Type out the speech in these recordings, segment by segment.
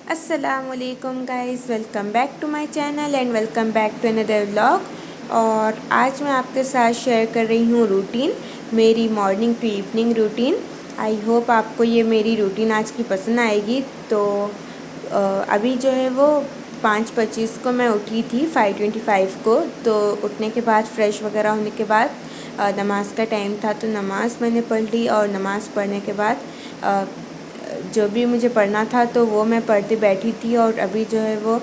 अस्सलामुअलैकुम guys, welcome back to my channel and welcome back to another vlog. और आज मैं आपके साथ शेयर कर रही हूँ रूटीन, मेरी morning to evening routine. I hope आपको ये मेरी रूटीन आज की पसंद आएगी। तो अभी जो है वो 5:25 को मैं उठी थी, 5:25 को। तो उठने के बाद फ्रेश वगैरह होने के बाद नमाज़ का टाइम था, तो नमाज़ मैंने पढ़ ली। और नमाज़ पढ़ने के बाद जो भी मुझे पढ़ना था तो वो मैं पढ़ते बैठी थी। और अभी जो है वो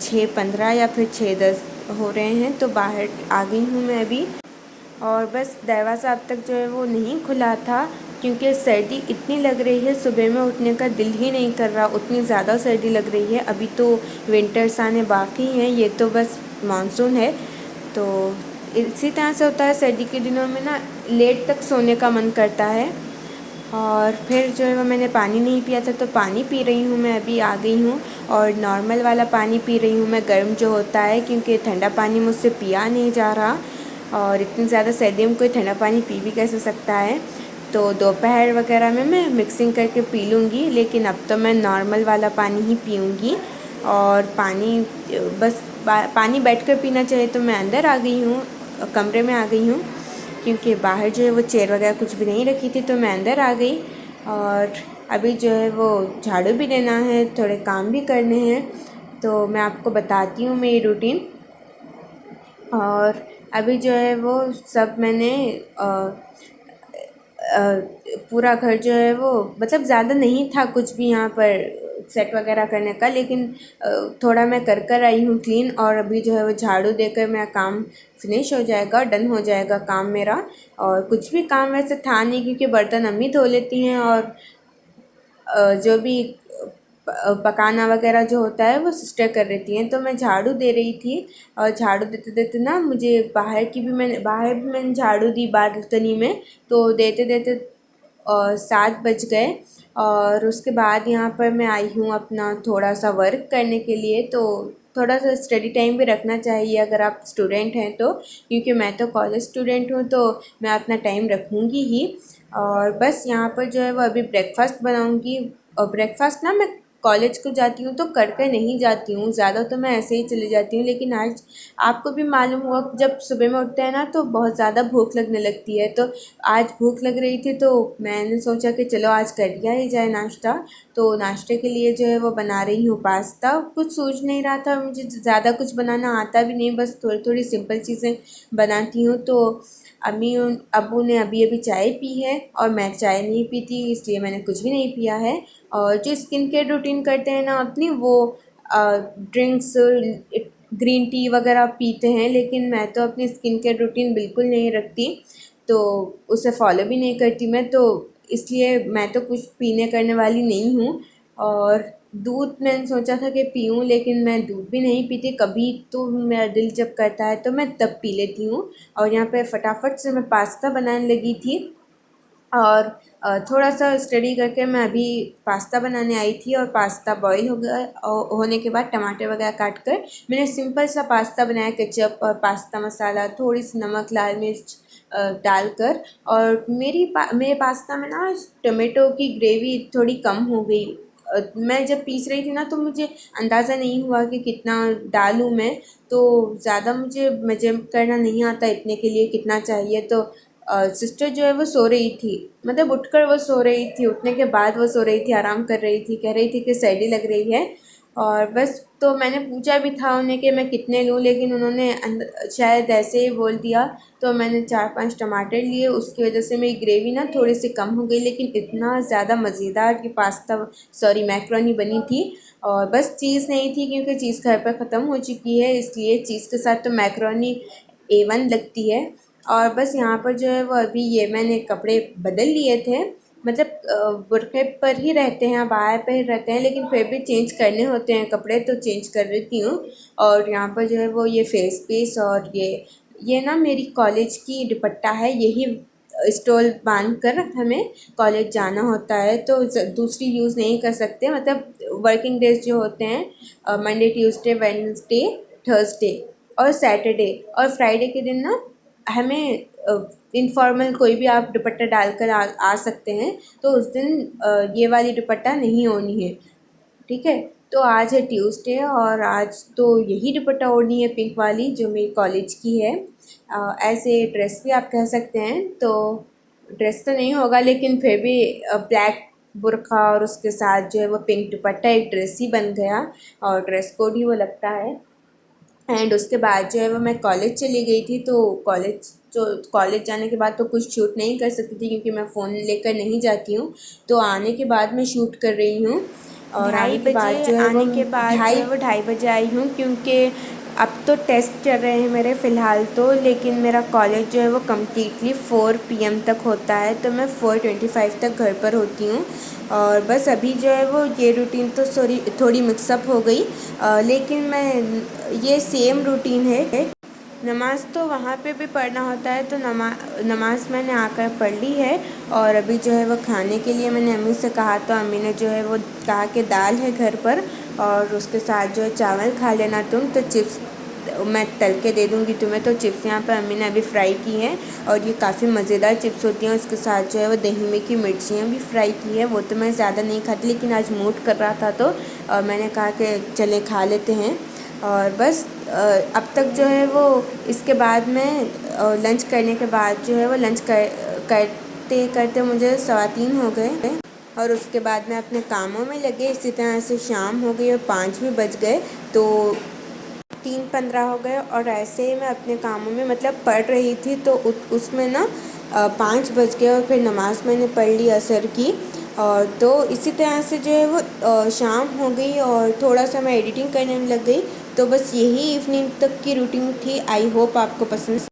6:15 या फिर 6:10 हो रहे हैं, तो बाहर आ गई हूँ मैं अभी। और बस दरवाज़ा अब तक जो है वो नहीं खुला था, क्योंकि सर्दी इतनी लग रही है, सुबह में उठने का दिल ही नहीं कर रहा, उतनी ज़्यादा सर्दी लग रही है। अभी तो विंटर्स आने बाकी हैं, ये तो बस मानसून है। तो इसी तरह से होता है, सर्दी के दिनों में ना लेट तक सोने का मन करता है। और फिर जो है वो मैंने पानी नहीं पिया था, तो पानी पी रही हूँ मैं, अभी आ गई हूँ। और नॉर्मल वाला पानी पी रही हूँ मैं, गर्म जो होता है, क्योंकि ठंडा पानी मुझसे पिया नहीं जा रहा। और इतनी ज़्यादा सर्दी में कोई ठंडा पानी पी भी कैसे सकता है। तो दोपहर वगैरह में मैं मिक्सिंग करके पी लूँगी, लेकिन अब तो मैं नॉर्मल वाला पानी ही पीऊँगी। और पानी बस पानी बैठकर पीना चाहिए, तो मैं अंदर आ गई हूँ, कमरे में आ गई हूँ, क्योंकि बाहर जो है वो चेयर वगैरह कुछ भी नहीं रखी थी, तो मैं अंदर आ गई। और अभी जो है वो झाड़ू भी देना है, थोड़े काम भी करने हैं, तो मैं आपको बताती हूँ मेरी रूटीन। और अभी जो है वो सब मैंने पूरा घर जो है वो, मतलब ज़्यादा नहीं था कुछ भी यहाँ पर सेट वगैरह करने का, लेकिन थोड़ा मैं कर कर आई हूँ क्लीन। और अभी जो है वो झाड़ू देकर मेरा काम फिनिश हो जाएगा, डन हो जाएगा काम मेरा। और कुछ भी काम वैसे था नहीं, क्योंकि बर्तन अम्मी धो लेती हैं, और जो भी पकाना वगैरह जो होता है वो सिस्टर कर लेती हैं। तो मैं झाड़ू दे रही थी, और झाड़ू देते देते ना मुझे बाहर भी मैंने झाड़ू दी बालकनी में। तो देते देते 7 बज गए। और उसके बाद यहाँ पर मैं आई हूँ अपना थोड़ा सा वर्क करने के लिए। तो थोड़ा सा स्टडी टाइम भी रखना चाहिए अगर आप स्टूडेंट हैं तो, क्योंकि मैं तो कॉलेज स्टूडेंट हूँ, तो मैं अपना टाइम रखूँगी ही। और बस यहाँ पर जो है वो अभी ब्रेकफास्ट बनाऊँगी। और ब्रेकफास्ट ना मैं कॉलेज को जाती हूँ तो करके नहीं जाती हूँ ज़्यादा, तो मैं ऐसे ही चली जाती हूँ। लेकिन आज आपको भी मालूम हुआ, जब सुबह में उठते हैं ना तो बहुत ज़्यादा भूख लगने लगती है। तो आज भूख लग रही थी, तो मैंने सोचा कि चलो आज कर लिया ही जाए नाश्ता। तो नाश्ते के लिए जो है वो बना रही हूँ पास्ता। कुछ सोच नहीं रहा था, मुझे ज़्यादा कुछ बनाना आता भी नहीं, बस थोड़ी थोड़ी सिंपल चीज़ें बनाती हूँ। तो अम्मी अब्बू ने अभी अभी चाय पी है, और मैं चाय नहीं पीती, इसलिए मैंने कुछ भी नहीं पिया है। और जो स्किन केयर रूटीन करते हैं ना अपनी, वो ड्रिंक्स, ग्रीन टी वगैरह पीते हैं, लेकिन मैं तो अपनी स्किन केयर रूटीन बिल्कुल नहीं रखती, तो उसे फॉलो भी नहीं करती मैं। तो इसलिए मैं तो कुछ पीने करने वाली नहीं हूँ। और दूध मैंने सोचा था कि पीऊँ, लेकिन मैं दूध भी नहीं पीती, कभी तो मेरा दिल जब करता है तो मैं तब पी लेती हूँ। और यहाँ पे फटाफट से मैं पास्ता बनाने लगी थी। और थोड़ा सा स्टडी करके मैं अभी पास्ता बनाने आई थी। और पास्ता बॉईल हो गया, होने के बाद टमाटर वगैरह काट कर मैंने सिंपल सा पास्ता बनाया, केचप और पास्ता मसाला, थोड़ी सी नमक, लाल मिर्च डालकर। और मेरे पास्ता में ना टमाटो की ग्रेवी थोड़ी कम हो गई। मैं जब पीस रही थी ना तो मुझे अंदाज़ा नहीं हुआ कि कितना डालूँ मैं। तो ज़्यादा मुझे मेजर करना नहीं आता इतने के लिए कितना चाहिए। तो सिस्टर जो है वो सो रही थी, मतलब उठकर वो सो रही थी, उठने के बाद वो सो रही थी, आराम कर रही थी, कह रही थी कि सर्दी लग रही है। और बस तो मैंने पूछा भी था उन्हें कि मैं कितने लूँ, लेकिन उन्होंने शायद ऐसे ही बोल दिया। तो मैंने 4-5 टमाटर लिए, उसकी वजह से मेरी ग्रेवी ना थोड़ी सी कम हो गई, लेकिन इतना ज़्यादा मज़ेदार कि मैक्रोनी बनी थी। और बस चीज़ नहीं थी, क्योंकि चीज़ घर पर ख़त्म हो चुकी है, इसलिए चीज़ के साथ तो मैक्रोनी A1 लगती है। और बस यहाँ पर जो है वो अभी ये मैंने कपड़े बदल लिए थे, मतलब बुरखे पर ही रहते हैं, बाहर पर ही रहते हैं, लेकिन फिर भी चेंज करने होते हैं कपड़े, तो चेंज कर लेती हूँ। और यहाँ पर जो है वो ये फेस पीस, और ये ना मेरी कॉलेज की दुपट्टा है, यही स्टॉल बांध कर हमें कॉलेज जाना होता है, तो दूसरी यूज़ नहीं कर सकते। मतलब वर्किंग डेज जो होते हैं मंडे, ट्यूसडे, वेडनेसडे, थर्सडे और सैटरडे और फ्राइडे के दिन ना हमें इनफॉर्मल कोई भी आप दुपट्टा डालकर आ सकते हैं। तो उस दिन ये वाली दुपट्टा नहीं होनी है, ठीक है। तो आज है ट्यूसडे और आज तो यही दुपट्टा ओढ़नी है, पिंक वाली जो मेरी कॉलेज की है। ऐसे ड्रेस भी आप कह सकते हैं। तो ड्रेस तो नहीं होगा लेकिन फिर भी ब्लैक बुर्का और उसके साथ जो है वो पिंक दुपट्टा एक ड्रेस ही बन गया और ड्रेस कोड ही वो लगता है। एंड उसके बाद जो है वो मैं कॉलेज चली गई थी। तो कॉलेज जाने के बाद तो कुछ शूट नहीं कर सकती थी क्योंकि मैं फ़ोन लेकर नहीं जाती हूँ। तो आने के बाद मैं शूट कर रही हूँ और आने के बाद जो है वो ढाई बजे आई हूँ क्योंकि अब तो टेस्ट चल रहे हैं मेरे फ़िलहाल तो, लेकिन मेरा कॉलेज जो है वो कम्प्लीटली 4 PM तक होता है। तो मैं 4:25 तक घर पर होती हूँ और बस अभी जो है वो ये रूटीन तो थोड़ी मिक्सअप हो गई, लेकिन मैं ये सेम रूटीन है। नमाज़ तो वहाँ पे भी पढ़ना होता है तो नमाज़ मैंने आकर पढ़ ली है। और अभी जो है वो खाने के लिए मैंने अम्मी से कहा तो अम्मी ने जो है वो कहा कि दाल है घर पर और उसके साथ जो है चावल खा लेना तुम, तो चिप्स मैं तल के दे दूँगी तुम्हें। तो चिप्स यहाँ पर अम्मी ने अभी फ्राई की हैं और ये काफ़ी मज़ेदार चिप्स होती हैं। उसके साथ जो है वो दही में की मिर्चियाँ भी फ्राई की है। वो तो मैं ज़्यादा नहीं खाती लेकिन आज मूड कर रहा था तो मैंने कहा कि चले खा लेते हैं। और बस अब तक जो है वो इसके बाद में लंच करने के बाद जो है वो करते करते मुझे 3:15 हो गए और उसके बाद मैं अपने कामों में लगे। इसी तरह से शाम हो गई और 5 भी बज गए तो 3:15 हो गए और ऐसे ही मैं अपने कामों में मतलब पढ़ रही थी तो उसमें ना 5 बज गए और फिर नमाज़ मैंने पढ़ ली असर की। और तो इसी तरह से जो है वो शाम हो गई और थोड़ा सा मैं एडिटिंग करने में लग गई। तो बस यही इवनिंग तक की रूटीन थी। आई होप आपको पसंद